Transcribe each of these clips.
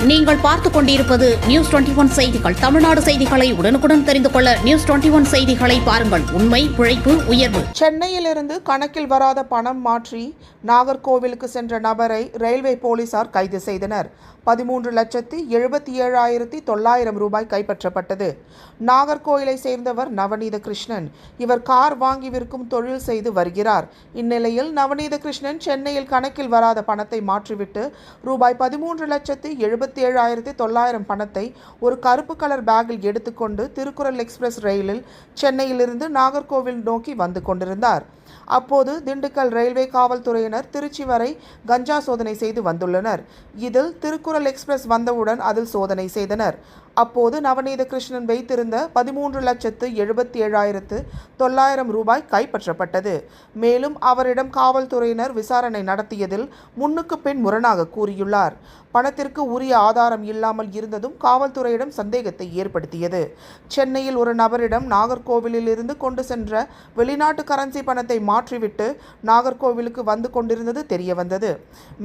நீங்கள் பார்த்துக் கொண்டிருப்பது நியூஸ் 21 செய்திகள். தமிழ்நாடு செய்திகளை உடனுக்குடன் தெரிந்து கொள்ள நியூஸ் 21 செய்திகளை பாருங்கள். உண்மை, உழைப்பு, உயர்வு. சென்னையிலிருந்து கணக்கில் வராத பணம் மாற்றி நாகர்கோவிலுக்கு சென்ற நபரை ரயில்வே போலீசார் கைது செய்தனர். 13,77,900 ரூபாய் கைப்பற்றப்பட்டது. நாகர்கோவிலை சேர்ந்தவர் நவநீத கிருஷ்ணன். இவர் கார் வாங்கி விற்கும் தொழில் செய்து வருகிறார். இந்நிலையில் நவநீத கிருஷ்ணன் சென்னையில் கணக்கில் வராத பணத்தை மாற்றிவிட்டு ரூபாய் 13,77,900 பணத்தை ஒரு கருப்பு கலர் பேக்கில் எடுத்துக்கொண்டு திருக்குறள் எக்ஸ்பிரஸ் ரயிலில் சென்னையிலிருந்து நாகர்கோவில் நோக்கி வந்து கொண்டிருந்தார். அப்போது திண்டுக்கல் ரயில்வே காவல்துறையினர் திருச்சி வரை கஞ்சா சோதனை செய்து வந்துள்ளனர். இதில் திருக்குறள் எக்ஸ்பிரஸ் வந்தவுடன் அதில் சோதனை செய்தனர். அப்போது நவநீத கிருஷ்ணன் வைத்திருந்த 13,77,900 ரூபாய் கைப்பற்றப்பட்டது. மேலும் அவரிடம் காவல்துறையினர் விசாரணை நடத்தியதில் முன்னுக்கு பின் முரணாக கூறியுள்ளார். பணத்திற்கு உரிய ஆதாரம் இல்லாமல் இருந்ததும் காவல்துறையிடம் சந்தேகத்தை ஏற்படுத்தியது. சென்னையில் ஒரு நபரிடம் நாகர்கோவிலில் இருந்து கொண்டு சென்ற வெளிநாட்டு கரன்சி பணத்தை மாற்றிவிட்டு நாகர்கோவிலுக்கு வந்து கொண்டிருந்தது தெரியவந்தது.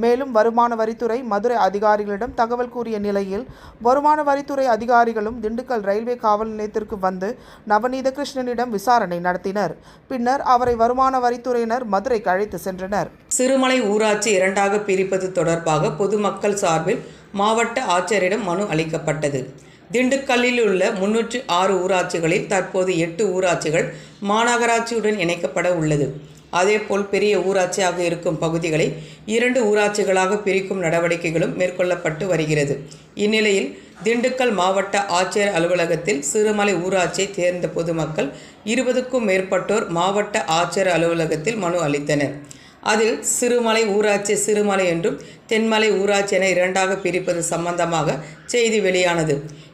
மேலும் வருமான வரித்துறை மதுரை அதிகாரிகளிடம் தகவல் கூறிய நிலையில் வருமான வரித்துறை அதிகாரிகளும் திண்டுக்கல் ரயில்வே காவல் நிலையத்திற்கு வந்து நவநீத கிருஷ்ணனிடம் விசாரணை நடத்தினர். பின்னர் அவரை வருமான வரித்துறையினர் மதுரைக்கு அழைத்து சென்றனர். சிறுமலை ஊராட்சி இரண்டாக பிரிப்பது தொடர்பாக பொதுமக்கள் சார்பில் மாவட்ட ஆட்சியரிடம் மனு அளிக்கப்பட்டது. திண்டுக்கல்லில் உள்ள 306 ஊராட்சிகளில் தற்போது 8 ஊராட்சிகள் மாநகராட்சியுடன் இணைக்கப்பட உள்ளது. அதேபோல் பெரிய ஊராட்சியாக இருக்கும் பகுதிகளை 2 ஊராட்சிகளாக பிரிக்கும் நடவடிக்கைகளும் மேற்கொள்ளப்பட்டு வருகிறது. இந்நிலையில் திண்டுக்கல் மாவட்ட ஆட்சியர் அலுவலகத்தில் சிறுமலை ஊராட்சியை சேர்ந்த பொதுமக்கள் 20க்கும் மேற்பட்டோர் மாவட்ட ஆட்சியர் அலுவலகத்தில் மனு அளித்தனர். அதில் சிறுமலை ஊராட்சி சிறுமலை என்றும் தென்மலை ஊராட்சி என இரண்டாக பிரிப்பது சம்பந்தமாக செய்தி வெளியானது.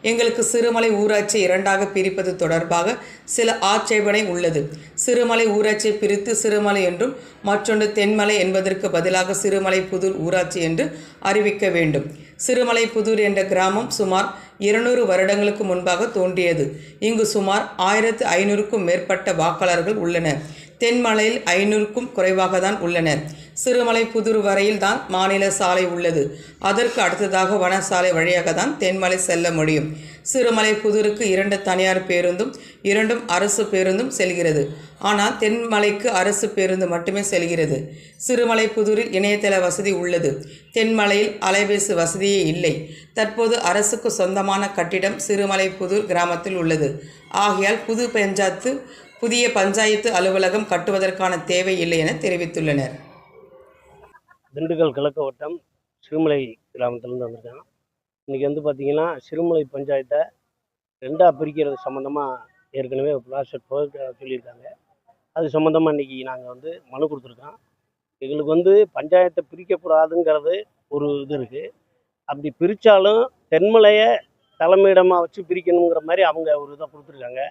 எங்களுக்கு சிறுமலை ஊராட்சி இரண்டாக பிரிப்பது தொடர்பாக சில ஆட்சேபனை உள்ளது. சிறுமலை ஊராட்சியை பிரித்து சிறுமலை என்றும் மற்றொன்று தென்மலை என்பதற்கு பதிலாக சிறுமலை புதூர் ஊராட்சி என்று அறிவிக்க வேண்டும். சிறுமலை புதூர் என்ற கிராமம் சுமார் 200 வருடங்களுக்கு முன்பாக தோன்றியது. இங்கு சுமார் 1500க்கும் மேற்பட்ட வாக்காளர்கள் உள்ளனர். தென்மலையில் 500க்கும் குறைவாக தான் உள்ளனர். சிறுமலை புதூர் வரையில் தான் மாநில சாலை உள்ளது. அதற்கு அடுத்ததாக வனசாலை வழியாக தான் தென்மலை செல்ல முடியும். சிறுமலை புதூருக்கு 2 தனியார் பேருந்தும் 2 அரசு பேருந்தும் செல்கிறது. ஆனால் தென்மலைக்கு அரசு பேருந்து மட்டுமே செல்கிறது. சிறுமலை புதூரில் இணையதள வசதி உள்ளது. தென்மலையில் அலைபேசி வசதியே இல்லை. தற்போது அரசுக்கு சொந்தமான கட்டிடம் சிறுமலை புதூர் கிராமத்தில் உள்ளது. ஆகையால் புதிய பஞ்சாயத்து அலுவலகம் கட்டுவதற்கான தேவை இல்லை என தெரிவித்துள்ளனர். திண்டுக்கல் கிழக்கு வட்டம் சிறுமலை கிராமத்திலேருந்து வந்திருக்காங்க. இன்றைக்கி பார்த்திங்கன்னா சிறுமலை பஞ்சாயத்தை 2ஆக பிரிக்கிறது சம்மந்தமாக ஏற்கனவே ப்ராசஸ் சொல்லியிருக்காங்க. அது சம்மந்தமாக இன்றைக்கி நாங்கள் மனு கொடுத்துருக்கோம். எங்களுக்கு பஞ்சாயத்தை பிரிக்கக்கூடாதுங்கிறது ஒரு இது இருக்குது. அப்படி பிரித்தாலும் தென்மலையை தலைமையிடமாக வச்சு பிரிக்கணுங்கிற மாதிரி அவங்க ஒரு இதை கொடுத்துருக்காங்க.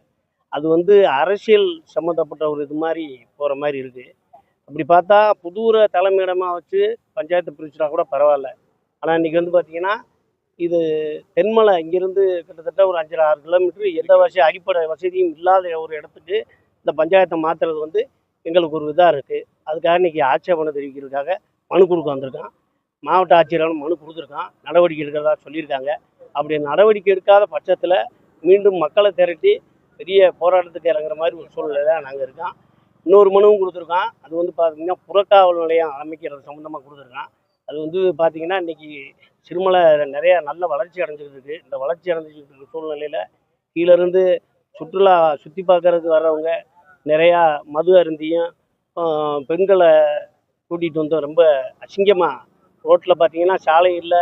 அது அரசியல் சம்மந்தப்பட்ட ஒரு இது மாதிரி போகிற மாதிரி இருக்குது. அப்படி பார்த்தா புதூரை தலைமையிடமாக வச்சு பஞ்சாயத்து பிரிச்சுனா கூட பரவாயில்ல. ஆனால் இன்றைக்கி பார்த்திங்கன்னா இது தென்மலை இங்கேருந்து கிட்டத்தட்ட ஒரு 5-6 கிலோமீட்டர் எந்த அடிப்படை வசதியும் இல்லாத ஒரு இடத்துக்கு இந்த பஞ்சாயத்தை மாற்றுறது எங்களுக்கு ஒரு இதாக இருக்குது. அதுக்காக இன்றைக்கி ஆட்சேபனை தெரிவிக்கிறதுக்காக மனு கொடுக்க வந்திருக்கான். மாவட்ட ஆட்சியராலும் மனு கொடுத்துருக்கான். நடவடிக்கை எடுக்கிறதா சொல்லியிருக்காங்க. அப்படி நடவடிக்கை எடுக்காத பட்சத்தில் மீண்டும் மக்களை திரட்டி பெரிய போராட்டத்துக்கு இறங்குற மாதிரி ஒரு சூழ்நிலை தான் நாங்கள் இருக்கோம். இன்னொரு மனுவும் கொடுத்துருக்கோம். அது பார்த்திங்கன்னா புறக்காவல் நிலையம் அமைக்கிறது சம்மந்தமாக கொடுத்துருக்கான். அது பார்த்திங்கன்னா இன்றைக்கி சிறுமலை நிறையா நல்ல வளர்ச்சி அடைஞ்சிக்கிட்டு இருக்குது. இந்த வளர்ச்சி அடைஞ்சிக்கிட்டு இருக்க சூழ்நிலையில் கீழேருந்து சுற்றுலா சுற்றி பார்க்கறதுக்கு வர்றவங்க நிறையா மது அருந்தியும் பெண்களை கூட்டிகிட்டு ரொம்ப அசிங்கமாக ரோட்டில் பார்த்திங்கன்னா சாலைகளில்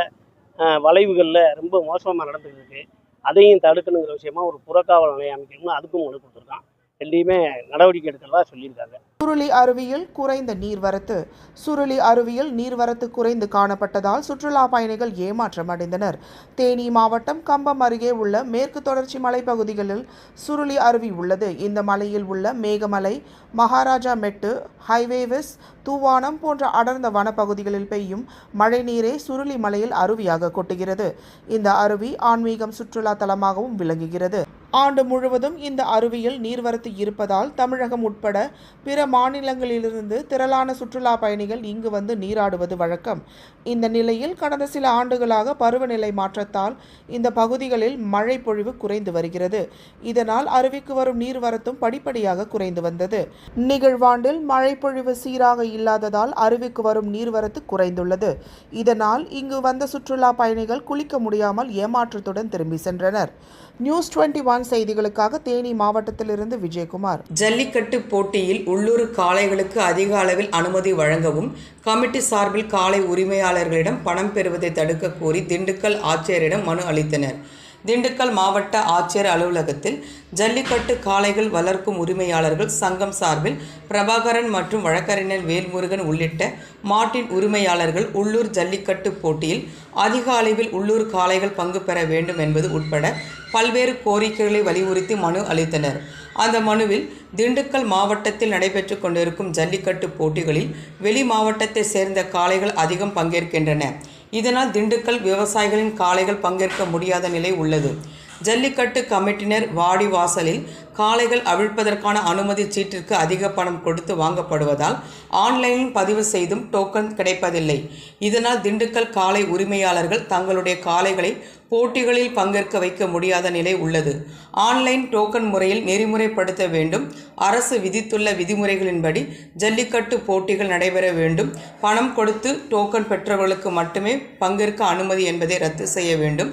வளைவுகளில் ரொம்ப மோசமாக நடந்துக்கிட்டு இருக்குது. அதையும் தடுக்கணுங்கிற விஷயமா ஒரு புறக்காவல் நிலையம் அமைக்கணும்னு அதுக்கும் மனு கொடுத்துருக்கான். ரெண்டையுமே நடவடிக்கை எடுக்கிறதா சொல்லியிருக்காங்க. சுருளி அருவியில் குறைந்த நீர்வரத்து. சுருளி அருவியில் நீர்வரத்து குறைந்து காணப்பட்டதால் சுற்றுலா பயணிகள் ஏமாற்றம் அடைந்தனர். தேனி மாவட்டம் கம்பம் அருகே உள்ள மேற்கு தொடர்ச்சி மலைப்பகுதிகளில் சுருளி அருவி உள்ளது. இந்த மலையில் உள்ள மேகமலை, மகாராஜா மெட்டு, ஹைவேவிஸ், தூவானம் போன்ற அடர்ந்த வனப்பகுதிகளில் பெய்யும் மழை நீரே சுருளி மலையில் அருவியாக கொட்டுகிறது. இந்த அருவி ஆன்மீகம் சுற்றுலா தலமாகவும் விளங்குகிறது. ஆண்டு முழுவதும் இந்த அருவியில் நீர்வரத்து இருப்பதால் தமிழகம் உட்பட பிற மாநிலங்களிலிருந்து திரளான சுற்றுலா பயணிகள் இங்கு வந்து நீராடுவது வழக்கம். இந்த நிலையில் கடந்த சில ஆண்டுகளாக பருவநிலை மாற்றத்தால் இந்த பகுதிகளில் மழை பொழிவு குறைந்து வருகிறது. இதனால் அருவிக்கு வரும் நீர்வரத்தும் படிப்படியாக குறைந்து வந்தது. நிகழ்வாண்டில் மழை பொழிவு சீராக இல்லாததால் அருவிக்கு வரும் நீர்வரத்து குறைந்துள்ளது. இதனால் இங்கு வந்த சுற்றுலா பயணிகள் குளிக்க முடியாமல் ஏமாற்றத்துடன் திரும்பி சென்றனர். நியூஸ் 21 செய்திகளுக்காக தேனி மாவட்டத்திலிருந்து விஜயகுமார். ஜல்லிக்கட்டு போட்டியில் உள்ளூர் காளைகளுக்கு அதிக அளவில் அனுமதி வழங்கவும் கமிட்டி சார்பில் காளை உரிமையாளர்களிடம் பணம் பெறுவதை தடுக்க கோரி திண்டுக்கல் ஆட்சியரிடம் மனு அளித்தனர். திண்டுக்கல் மாவட்ட ஆட்சியர் அலுவலகத்தில் ஜல்லிக்கட்டு காளைகள் வளர்க்கும் உரிமையாளர்கள் சங்கம் சார்பில் பிரபாகரன் மற்றும் வழக்கறிஞர் வேல்முருகன் உள்ளிட்ட மாட்டின் உரிமையாளர்கள் உள்ளூர் ஜல்லிக்கட்டு போட்டியில் அதிக அளவில் உள்ளூர் காளைகள் பங்கு பெற வேண்டும் என்பது உட்பட பல்வேறு கோரிக்கைகளை வலியுறுத்தி மனு அளித்தனர். அந்த மனுவில் திண்டுக்கல் மாவட்டத்தில் நடைபெற்று கொண்டிருக்கும் ஜல்லிக்கட்டு போட்டிகளில் வெளி மாவட்டத்தை சேர்ந்த காளைகள் அதிகம் பங்கேற்கின்றன. இதனால் திண்டுக்கல் விவசாயிகளின் காளைகள் பங்கேற்க முடியாத நிலை உள்ளது. ஜல்லிக்கட்டு கமிட்டினர் வாடி வாசலில் காளைகள் அவிழ்ப்பதற்கான அனுமதி சீட்டிற்கு அதிக பணம் கொடுத்து வாங்கப்படுவதால் ஆன்லைனில் பதிவு செய்தும் டோக்கன் கிடைப்பதில்லை. இதனால் திண்டுக்கல் காளை உரிமையாளர்கள் தங்களுடைய காளைகளை போட்டிகளில் பங்கேற்க வைக்க முடியாத நிலை உள்ளது. ஆன்லைன் டோக்கன் முறையில் நெறிமுறைப்படுத்த வேண்டும். அரசு விதித்துள்ள விதிமுறைகளின்படி ஜல்லிக்கட்டு போட்டிகள் நடைபெற வேண்டும். பணம் கொடுத்து டோக்கன் பெற்றவர்களுக்கு மட்டுமே பங்கேற்க அனுமதி என்பதை ரத்து செய்ய வேண்டும்.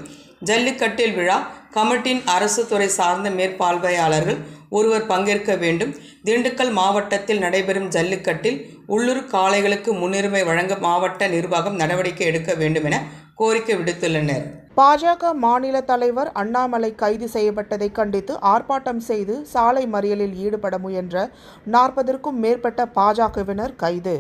ஜல்லிக்கட்டில் விழா கமிட்டியின் அரசு துறை சார்ந்த மேற்பார்வையாளர்கள் ஒருவர் பங்கேற்க வேண்டும். திண்டுக்கல் மாவட்டத்தில் நடைபெறும் ஜல்லிக்கட்டில் உள்ளூர் காளைகளுக்கு முன்னுரிமை வழங்க மாவட்ட நிர்வாகம் நடவடிக்கை எடுக்க வேண்டும் என கோரிக்கை விடுத்துள்ளனர். பாஜக மாநில தலைவர் அண்ணாமலை கைது செய்யப்பட்டதை கண்டித்து ஆர்ப்பாட்டம் செய்து சாலை மறியலில் ஈடுபட முயன்ற 40க்கும் மேற்பட்ட பாஜகவினர் கைது.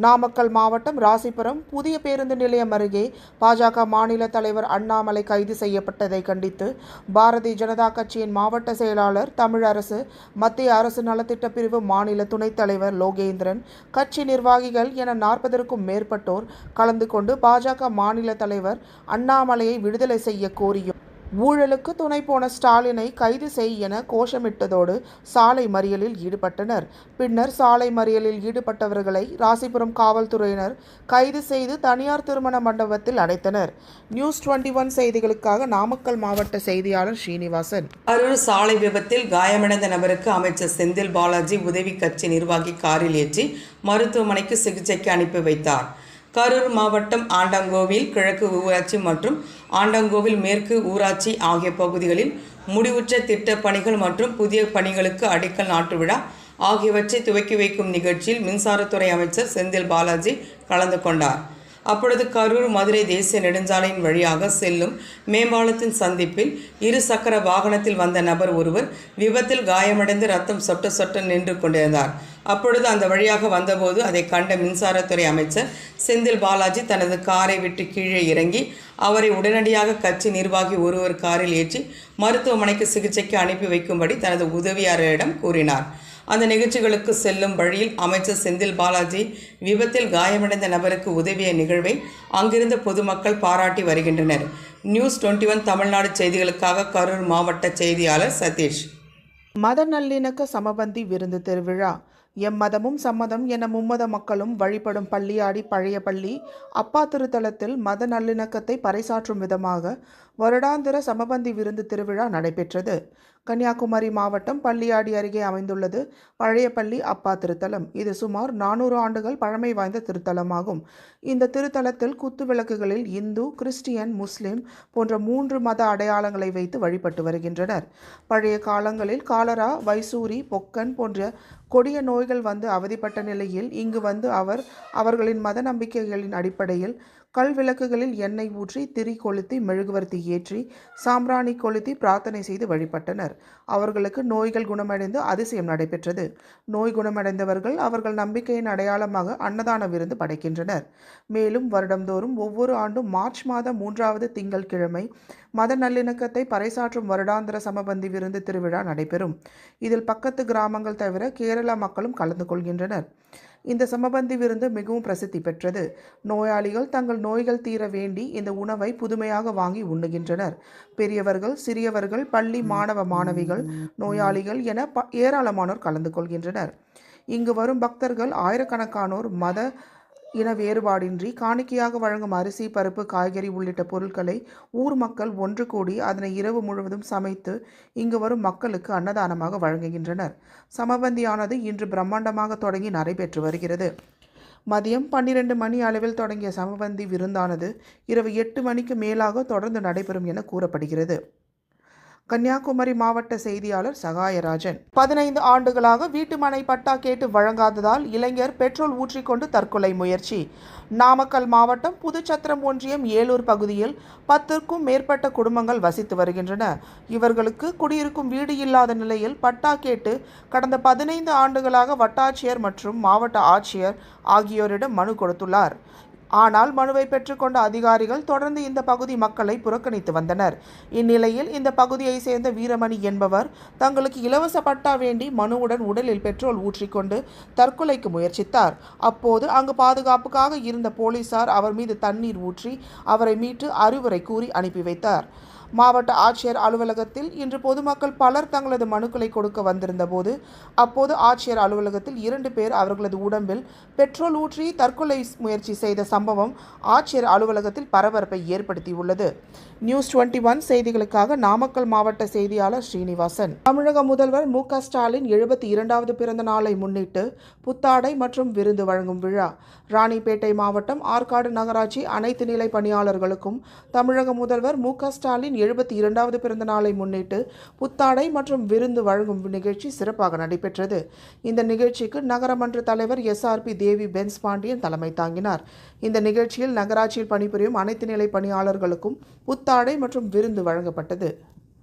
நாமக்கல் மாவட்டம் ராசிபுரம் புதிய பேருந்து நிலையம் அருகே பாஜக மாநில தலைவர் அண்ணாமலை கைது செய்யப்பட்டதை கண்டித்து பாரதிய ஜனதா கட்சியின் மாவட்ட செயலாளர் தமிழரசு, மத்திய அரசு நலத்திட்ட பிரிவு மாநில துணைத் தலைவர் லோகேந்திரன், கட்சி நிர்வாகிகள் என 40க்கும் மேற்பட்டோர் கலந்து கொண்டு பாஜக மாநில தலைவர் அண்ணாமலையை விடுதலை செய்ய கோரியும் ஊழலுக்கு துணை போன ஸ்டாலினை கைது செய் என கோஷமிட்டதோடு சாலை மறியலில் ஈடுபட்டனர். பின்னர் சாலை மறியலில் ஈடுபட்டவர்களை ராசிபுரம் காவல்துறையினர் கைது செய்து தனியார் திருமண மண்டபத்தில் அடைத்தனர். நியூஸ் 21 செய்திகளுக்காக நாமக்கல் மாவட்ட செய்தியாளர் ஸ்ரீனிவாசன். கரூர் சாலை விபத்தில் காயமடைந்த நபருக்கு அமைச்சர் செந்தில் பாலாஜி உதவி கட்சி நிர்வாகி காரில் ஏற்றி மருத்துவமனைக்கு சிகிச்சைக்கு அனுப்பி வைத்தார். கரூர் மாவட்டம் ஆண்டங்கோவில் கிழக்கு ஊராட்சி மற்றும் ஆண்டங்கோவில் மேற்கு ஊராட்சி ஆகிய பகுதிகளில் முடிவுற்ற திட்டப் பணிகள் மற்றும் புதிய பணிகளுக்கு அடிக்கல் நாட்டு விழா ஆகியவற்றை துவக்கி வைக்கும் நிகழ்ச்சியில் மின்சாரத்துறை அமைச்சர் செந்தில் பாலாஜி கலந்து கொண்டார். அப்பொழுது கரூர் மதுரை தேசிய நெடுஞ்சாலையின் வழியாக செல்லும் மேம்பாலத்தின் சந்திப்பில் 2 சக்கர வாகனத்தில் வந்த நபர் ஒருவர் விபத்தில் காயமடைந்து ரத்தம் சொட்ட சொட்ட நின்று கொண்டிருந்தார். அப்பொழுது அந்த வழியாக வந்தபோது அதை கண்ட மின்சாரத்துறை அமைச்சர் செந்தில் பாலாஜி தனது காரை விட்டு கீழே இறங்கி அவரை உடனடியாக கட்சி நிர்வாகி ஒருவர் காரில் ஏற்றி மருத்துவமனைக்கு சிகிச்சைக்கு அனுப்பி வைக்கும்படி தனது உதவியாளரிடம் கூறினார். அந்த நிகழ்ச்சிகளுக்கு செல்லும் வழியில் அமைச்சர் செந்தில் பாலாஜி விபத்தில் காயமடைந்த நபருக்கு உதவிய நிகழ்வை அங்கிருந்த பொதுமக்கள் பாராட்டி வருகின்றனர். நியூஸ் 21 தமிழ்நாடு செய்திகளுக்காக கரூர் மாவட்ட செய்தியாளர் சதீஷ். மத நல்லிணக்க சமபந்தி விருந்து திருவிழா. எம்மதமும் சம்மதம் என மும்மத மக்களும் வழிபடும் பள்ளியாடி பழைய பள்ளி அப்பா திருத்தலத்தில் மத நல்லிணக்கத்தை பறைசாற்றும் விதமாக வருடாந்திர சமபந்தி விருந்து திருவிழா நடைபெற்றது. கன்னியாகுமரி மாவட்டம் பள்ளியாடி அருகே அமைந்துள்ளது பழைய பள்ளி அப்பா திருத்தலம். இது சுமார் 400 ஆண்டுகள் பழமை வாய்ந்த திருத்தலமாகும். இந்த திருத்தலத்தில் குத்து விளக்குகளில் இந்து, கிறிஸ்டியன், முஸ்லிம் போன்ற 3 மத அடையாளங்களை வைத்து வழிபட்டு வருகின்றனர். பழைய காலங்களில் காலரா, வைசூரி, பொக்கன் போன்ற கொடிய நோய்கள் வந்து அவதிப்பட்ட நிலையில் இங்கு வந்து அவர்களின் மத நம்பிக்கைகளின் அடிப்படையில் கல் விளக்குகளில் எண்ணெய் ஊற்றி திரி கொளுத்தி மெழுகுவர்த்தி ஏற்றி சாம்பிராணி கொளுத்தி பிரார்த்தனை செய்து வழிபட்டனர். அவர்களுக்கு நோய்கள் குணமடைந்து அதிசயம் நடைபெற்றது. நோய் குணமடைந்தவர்கள் அவர்கள் நம்பிக்கையின் அடையாளமாக அன்னதான விருந்து படைக்கின்றனர். மேலும் வருடந்தோறும் ஒவ்வொரு ஆண்டும் மார்ச் மாதம் 3வது திங்கள் கிழமை மத நல்லிணக்கத்தை பறைசாற்றும் வருடாந்திர சமபந்தி விருந்து திருவிழா நடைபெறும். இதில் பக்கத்து கிராமங்கள் தவிர கேரளா மக்களும் கலந்து கொள்கின்றனர். இந்த சமபந்தி விருந்து மிகவும் பிரசித்தி பெற்றது. நோயாளிகள் தங்கள் நோய்கள் தீர வேண்டி இந்த உணவை புதுமையாக வாங்கி உண்ணுகின்றனர். பெரியவர்கள், சிறியவர்கள், பள்ளி மாணவ மாணவிகள், நோயாளிகள் என ஏராளமானோர் கலந்து கொள்கின்றனர். இங்கு வரும் பக்தர்கள் ஆயிரக்கணக்கானோர் மத இன வேறுபாடின்றி காணிக்கையாக வழங்கும் அரிசி, பருப்பு, காய்கறி உள்ளிட்ட பொருட்களை ஊர் மக்கள் ஒன்று கூடி அதனை இரவு முழுவதும் சமைத்து இங்கு வரும் மக்களுக்கு அன்னதானமாக வழங்குகின்றனர். சமபந்தியானது இன்று பிரம்மாண்டமாக தொடங்கி நடைபெற்று வருகிறது. மதியம் 12 மணி அளவில் தொடங்கிய சமபந்தி விருந்தானது இரவு 8 மணிக்கு மேலாக தொடர்ந்து நடைபெறும் என கூறப்படுகிறது. கன்னியாகுமரி மாவட்ட செய்தியாளர் சகாயராஜன். 15 ஆண்டுகளாக வீட்டுமனை பட்டா கேட்டு வழங்காததால் இளைஞர் பெட்ரோல் ஊற்றிக்கொண்டு தற்கொலை முயற்சி. நாமக்கல் மாவட்டம் புதுச்சத்திரம் ஒன்றியம் ஏலூர் பகுதியில் 10க்கும் மேற்பட்ட குடும்பங்கள் வசித்து வருகின்றன. இவர்களுக்கு குடியிருக்கும் வீடு இல்லாத நிலையில் பட்டா கேட்டு கடந்த 15 ஆண்டுகளாக வட்டாட்சியர் மற்றும் மாவட்ட ஆட்சியர் ஆகியோரிடம் மனு கொடுத்துள்ளார். ஆனால் மனுவை பெற்றுக்கொண்ட அதிகாரிகள் தொடர்ந்து இந்த பகுதி மக்களை புறக்கணித்து வந்தனர். இந்நிலையில் இந்த பகுதியை சேர்ந்த வீரமணி என்பவர் தங்களுக்கு இலவச பட்டா வேண்டி மனுவுடன் உடலில் பெட்ரோல் ஊற்றிக்கொண்டு தற்கொலைக்கு முயற்சித்தார். அப்போது அங்கு பாதுகாப்புக்காக இருந்த போலீசார் அவர் மீது தண்ணீர் ஊற்றி அவரை மீட்டு அறிவுரை கூறி அனுப்பி வைத்தார். மாவட்ட ஆட்சியர் அலுவலகத்தில் இன்று பொதுமக்கள் பலர் தங்களது மனுக்களை கொடுக்க வந்திருந்த போது அப்போது ஆட்சியர் அலுவலகத்தில் 2 பேர் அவர்களது உடம்பில் பெட்ரோல் ஊற்றி தற்கொலை முயற்சி செய்த சம்பவம் ஆட்சியர் அலுவலகத்தில் பரபரப்பை ஏற்படுத்தியுள்ளது. நியூஸ் 21 செய்திகளுக்காக நாமக்கல் மாவட்ட செய்தியாளர் ஸ்ரீனிவாசன். தமிழக முதல்வர் மு.க. ஸ்டாலின் 72வது பிறந்த நாளை முன்னிட்டு புத்தாடை மற்றும் விருந்து வழங்கும் விழா. ராணிப்பேட்டை மாவட்டம் ஆற்காடு நகராட்சி அனைத்து நிலை பணியாளர்களுக்கும் தமிழக முதல்வர் மு.க. ஸ்டாலின் 72வது பிறந்த நாளை முன்னிட்டு புத்தாடை மற்றும் விருந்து வழங்கும் நிகழ்ச்சி சிறப்பாக நடைபெற்றது. இந்த நிகழ்ச்சிக்கு நகரமன்ற தலைவர் SRP தேவி பென்ஸ் பாண்டியன் தலைமை தாங்கினார். இந்த நிகழ்ச்சியில் நகராட்சியில் பணிபுரியும் அனைத்து நிலை பணியாளர்களுக்கும் புத்தாடை மற்றும் விருந்து வழங்கப்பட்டது.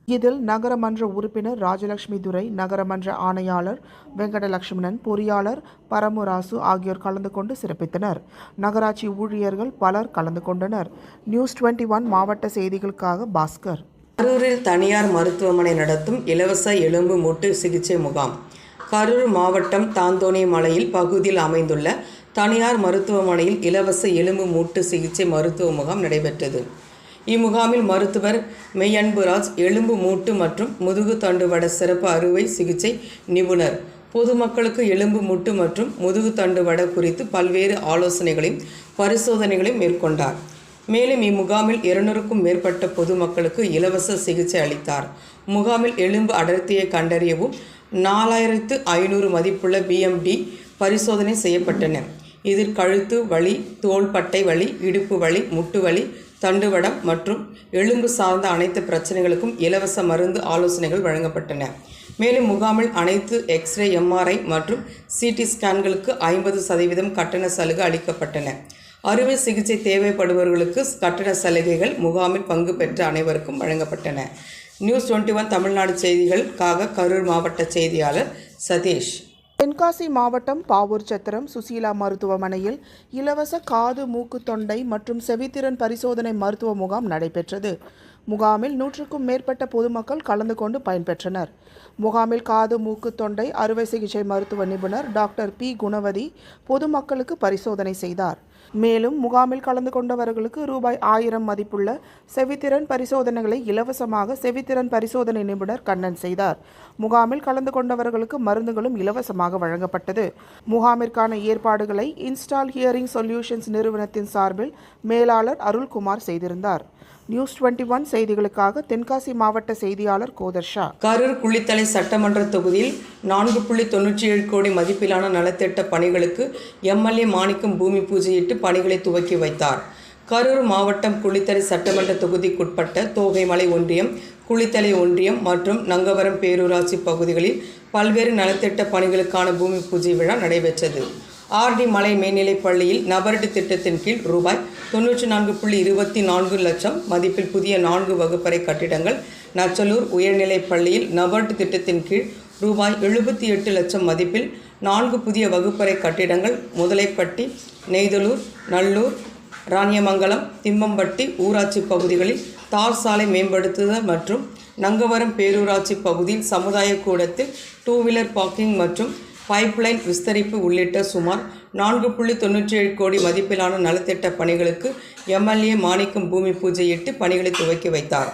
இதில் நகரமன்ற உறுப்பினர் ராஜலட்சுமி துரை, நகரமன்ற ஆணையாளர் வெங்கடலட்சுமணன், பொறியாளர் பரமுராசு ஆகியோர் கலந்து கொண்டு சிறப்பித்தனர். நகராட்சி ஊழியர்கள் பலர் கலந்து கொண்டனர். நியூஸ் 21 மாவட்ட செய்திகளுக்காக பாஸ்கர். கரூரில் தனியார் மருத்துவமனை நடத்தும் இலவச எலும்பு மூட்டு சிகிச்சை முகாம். கரூர் மாவட்டம் தாந்தோணி மலையில் பகுதியில் அமைந்துள்ள தனியார் மருத்துவமனையில் இலவச எலும்பு மூட்டு சிகிச்சை மருத்துவ முகாம் நடைபெற்றது. இம்முகாமில் மருத்துவர் மெய்யன்புராஜ், எலும்பு மூட்டு மற்றும் முதுகு தண்டுவட சிறப்பு அறுவை சிகிச்சை நிபுணர் பொதுமக்களுக்கு எலும்பு மூட்டு மற்றும் முதுகு தண்டுவட குறித்து பல்வேறு ஆலோசனைகளையும் பரிசோதனைகளையும் மேற்கொண்டார். மேலும் இம்முகாமில் 200க்கும் மேற்பட்ட பொதுமக்களுக்கு இலவச சிகிச்சை அளித்தார். முகாமில் எலும்பு அடர்த்தியை கண்டறியவும் 4500 மதிப்புள்ள BMD பரிசோதனை செய்யப்பட்டன. இதில் கழுத்து வலி, தோள்பட்டை வலி, இடுப்பு வலி, முட்டு வலி, தண்டுவடம் மற்றும் எலும்பு சார்ந்த அனைத்து பிரச்சனைகளுக்கும் இலவச மருந்து ஆலோசனைகள் வழங்கப்பட்டன. மேலும் முகாமில் அனைத்து எக்ஸ்ரே, MRI மற்றும் CT ஸ்கேன்களுக்கு 50% கட்டண சலுகை அளிக்கப்பட்டன. அறுவை சிகிச்சை தேவைப்படுபவர்களுக்கு கட்டண சலுகைகள் முகாமில் பங்கு பெற்ற அனைவருக்கும் வழங்கப்பட்டன. நியூஸ் 21 தமிழ்நாடு செய்திகளுக்காக கரூர் மாவட்ட செய்தியாளர் சதீஷ். தென்காசி மாவட்டம் பாவூர் சத்திரம் சுசீலா மருத்துவமனையில் இலவச காது, மூக்கு, தொண்டை மற்றும் செவித்திறன் பரிசோதனை மருத்துவ முகாம் நடைபெற்றது. முகாமில் 100க்கும் மேற்பட்ட பொதுமக்கள் கலந்து கொண்டு பயன்பெற்றனர். முகாமில் காது, மூக்கு, தொண்டை அறுவை சிகிச்சை மருத்துவ நிபுணர் டாக்டர் P. குணவதி பொதுமக்களுக்கு பரிசோதனை செய்தார். மேலும் முகாமில் கலந்து கொண்டவர்களுக்கு ரூபாய் 1000 மதிப்புள்ள செவித்திறன் பரிசோதனைகளை இலவசமாக செவித்திறன் பரிசோதனை நிபுணர் கண்ணன் செய்தார். முகாமில் கலந்து கொண்டவர்களுக்கு மருந்துகளும் இலவசமாக வழங்கப்பட்டது. முகாமிற்கான ஏற்பாடுகளை இன்ஸ்டால் ஹியரிங் சொல்யூஷன்ஸ் நிறுவனத்தின் சார்பில் மேலாளர் அருள்குமார் செய்திருந்தார். நியூஸ் 21 செய்திகளுக்காக தென்காசி மாவட்ட செய்தியாளர் கோதர்ஷா. கரூர் குளித்தலை சட்டமன்ற தொகுதியில் 4.97 கோடி மதிப்பிலான நலத்திட்ட பணிகளுக்கு MLA மாணிக்கம் பூமி பூஜையிட்டு பணிகளை துவக்கி வைத்தார். கரூர் மாவட்டம் குளித்தலை சட்டமன்ற தொகுதிக்குட்பட்ட தோகைமலை ஒன்றியம், குளித்தலை ஒன்றியம் மற்றும் நங்கவரம் பேரூராட்சி பகுதிகளில் பல்வேறு நலத்திட்ட பணிகளுக்கான பூமி பூஜை விழா நடைபெற்றது. RD மலை மேல்நிலைப் பள்ளியில் நபர்டி திட்டத்தின் கீழ் ரூபாய் 94.24 லட்சம் மதிப்பில் புதிய 4 வகுப்பறை கட்டிடங்கள், நச்சலூர் உயர்நிலைப் பள்ளியில் நபர்டி திட்டத்தின் கீழ் ரூபாய் 78 லட்சம் மதிப்பில் 4 புதிய வகுப்பறை கட்டிடங்கள், முதலைப்பட்டி, நெய்தலூர், நல்லூர், ராணியமங்கலம், திம்மம்பட்டி ஊராட்சி பகுதிகளில் தார் சாலை மேம்படுத்துதல் மற்றும் நங்கவரம் பேரூராட்சி பகுதியில் சமுதாய கூடத்தில் 2 வீலர் பார்க்கிங் மற்றும் பைப்லைன் விஸ்தரிப்பு உள்ளிட்ட சுமார் 4.97 கோடி மதிப்பிலான நலத்திட்ட பணிகளுக்கு MLA மாணிக்கம் பூமி பூஜையிட்டு பணிகளை துவக்கி வைத்தார்.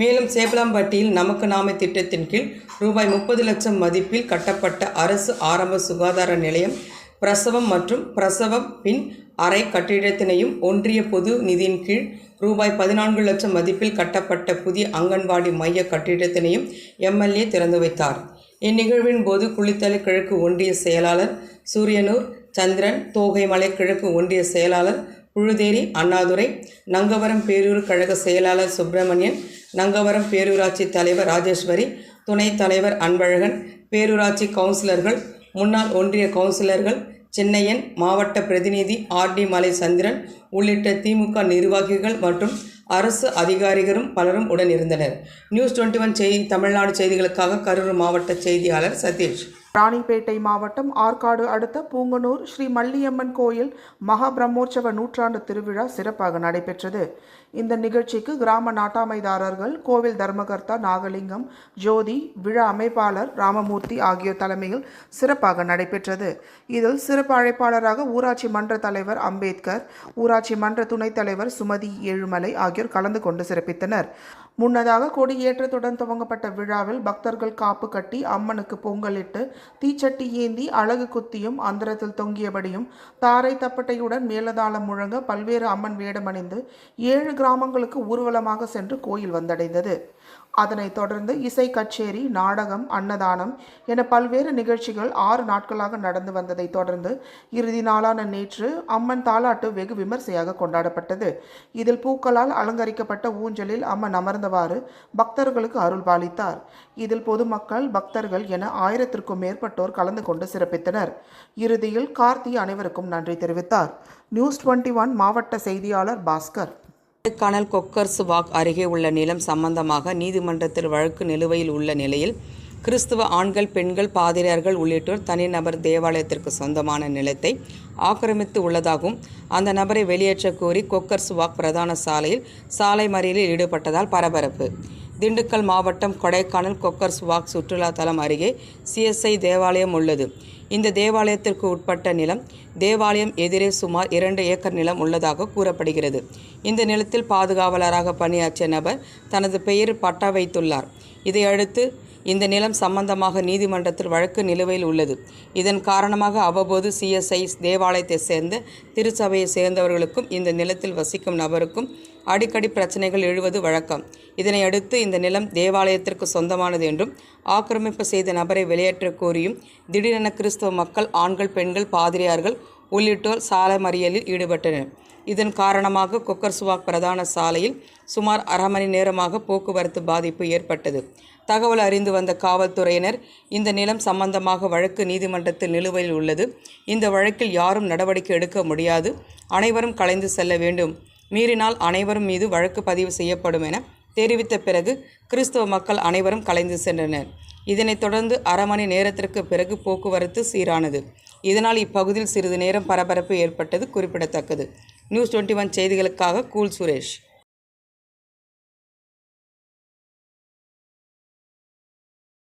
மேலும் சேப்பலாம்பட்டியில் நமக்கு நாமே திட்டத்தின் கீழ் ரூபாய் 30 லட்சம் மதிப்பில் கட்டப்பட்ட அரசு ஆரம்ப சுகாதார நிலையம் பிரசவம் மற்றும் பிரசவம் பின் அறை கட்டிடத்தினையும் ஒன்றிய பொது நிதியின் கீழ் ரூபாய் 14 லட்சம் மதிப்பில் கட்டப்பட்ட புதிய அங்கன்வாடி மைய கட்டிடத்தினையும் எம்எல்ஏ திறந்து வைத்தார். இந்நிகழ்வின் போது குளித்தலை கிழக்கு ஒன்றிய செயலாளர் சூரியனூர் சந்திரன், தோகைமலை கிழக்கு ஒன்றிய செயலாளர் புழுதேரி அண்ணாதுரை, நங்கவரம் பேரூர் கழக செயலாளர் சுப்பிரமணியன், நங்கவரம் பேரூராட்சி தலைவர் ராஜேஸ்வரி, துணைத் தலைவர் அன்பழகன், பேரூராட்சி கவுன்சிலர்கள், முன்னாள் ஒன்றிய கவுன்சிலர்கள், சென்னையன், மாவட்ட பிரதிநிதி ஆர்டி மலை சந்திரன் உள்ளிட்ட திமுக நிர்வாகிகள் மற்றும் அரசு அதிகாரிகளும் பலரும் உடன் இருந்தனர். நியூஸ் 21 தமிழ்நாடு செய்திகளுக்காக கரூர் மாவட்ட செய்தியாளர் சதீஷ். ராணிப்பேட்டை மாவட்டம் ஆற்காடு அடுத்த பூங்கனூர் ஸ்ரீ மல்லியம்மன் கோயில் மகா பிரம்மோற்சவ நூற்றாண்டு திருவிழா சிறப்பாக நடைபெற்றது. இந்த நிகழ்ச்சிக்கு கிராம நாட்டாமைதாரர்கள், கோவில் தர்மகர்த்தா நாகலிங்கம், ஜோதி, விழா அமைப்பாளர் ராமமூர்த்தி ஆகியோர் தலைமையில் சிறப்பாக நடைபெற்றது. இதில் சிறப்பு அழைப்பாளராக ஊராட்சி மன்ற தலைவர் அம்பேத்கர், ஊராட்சி மன்ற துணைத் தலைவர் சுமதி ஏழுமலை ஆகியோர் கலந்து கொண்டு சிறப்பித்தனர். முன்னதாக கொடியேற்றத்துடன் துவங்கப்பட்ட விழாவில் பக்தர்கள் காப்பு கட்டி அம்மனுக்கு பொங்கலிட்டு தீச்சட்டி ஏந்தி அழகு குத்தியும் அந்தரத்தில் தொங்கியபடியும் தாரை தப்பட்டையுடன் மேலதாளம் முழங்க பல்வேறு அம்மன் வேடமணிந்து 7 கிராமங்களுக்கு ஊர்வலமாக சென்று கோயில் வந்தடைந்தது. அதனைத் தொடர்ந்து இசை கச்சேரி, நாடகம், அன்னதானம் என பல்வேறு நிகழ்ச்சிகள் 6 நாட்களாக நடந்து வந்ததை தொடர்ந்து இறுதி நாளான நேற்று அம்மன் தாலாட்டு வெகு விமர்சையாக கொண்டாடப்பட்டது. இதில் பூக்களால் அலங்கரிக்கப்பட்ட ஊஞ்சலில் அம்மன் அமர்ந்தவாறு பக்தர்களுக்கு அருள் பாலித்தார். இதில் பொதுமக்கள், பக்தர்கள் என 1000க்கும் மேற்பட்டோர் கலந்து கொண்டு சிறப்பித்தனர். இறுதியில் கார்த்தி அனைவருக்கும் நன்றி தெரிவித்தார். நியூஸ் 21 மாவட்ட செய்தியாளர் பாஸ்கர். கொடைக்கானல் கொக்கர்ஸ் வாக் அருகே உள்ள நிலம் சம்பந்தமாக நீதிமன்றத்தில் வழக்கு நிலுவையில் உள்ள நிலையில் கிறிஸ்துவ ஆண்கள், பெண்கள், பாதிரியார்கள் உள்ளிட்டோர் தனிநபர் தேவாலயத்திற்கு சொந்தமான நிலத்தை ஆக்கிரமித்து உள்ளதாகவும் அந்த நபரை வெளியேற்ற கோரி கொக்கர்ஸ் வாக் பிரதான சாலையில் சாலை மறியலில் ஈடுபட்டதால் பரபரப்பு. திண்டுக்கல் மாவட்டம் கொடைக்கானல் கொக்கர்ஸ் வாக் சுற்றுலா தலம் அருகே CSI தேவாலயம் உள்ளது. இந்த தேவாலயத்திற்கு உட்பட்ட நிலம் தேவாலயம் எதிரே சுமார் 2 ஏக்கர் நிலம் உள்ளதாக கூறப்படுகிறது. இந்த நிலத்தில் பாதுகாவலராக பணியாற்றிய நபர் தனது பெயரில் பட்டா வைத்துள்ளார். இதையடுத்து இந்த நிலம் சம்பந்தமாக நீதிமன்றத்தில் வழக்கு நிலுவையில் உள்ளது. இதன் காரணமாக அவ்வப்போது CSI தேவாலயத்தை சேர்ந்த திருச்சபையை சேர்ந்தவர்களுக்கும் இந்த நிலத்தில் வசிக்கும் நபருக்கும் அடிக்கடி பிரச்சனைகள் எழுவது வழக்கம். இதனையடுத்து இந்த நிலம் தேவாலயத்திற்கு சொந்தமானது என்றும் ஆக்கிரமிப்பு செய்த நபரை வெளியேற்ற கோரியும் திடீரென கிறிஸ்தவ மக்கள், ஆண்கள், பெண்கள், பாதிரியார்கள் உள்ளிட்டோர் சாலை மறியலில் ஈடுபட்டனர். இதன் காரணமாக கொக்கர்ஸ் வாக் பிரதான சாலையில் சுமார் அரை மணி நேரமாக போக்குவரத்து பாதிப்பு ஏற்பட்டது. தகவல் அறிந்து வந்த காவல்துறையினர் இந்த நிலம் சம்பந்தமாக வழக்கு நீதிமன்றத்தில் நிலுவையில் உள்ளது. இந்த வழக்கில் யாரும் நடவடிக்கை எடுக்க முடியாது. அனைவரும் கலைந்து செல்ல வேண்டும். மீறினால் அனைவரும் மீது வழக்கு பதிவு செய்யப்படும் என தெரிவித்த பிறகு கிறிஸ்தவ மக்கள் அனைவரும் கலைந்து சென்றனர். இதனைத் தொடர்ந்து அரை மணி நேரத்திற்கு பிறகு போக்குவரத்து சீரானது. இதனால் இப்பகுதியில் சிறிது நேரம் பரபரப்பு ஏற்பட்டது குறிப்பிடத்தக்கது. நியூஸ் 21 செய்திகளுக்காக கூல் சுரேஷ்.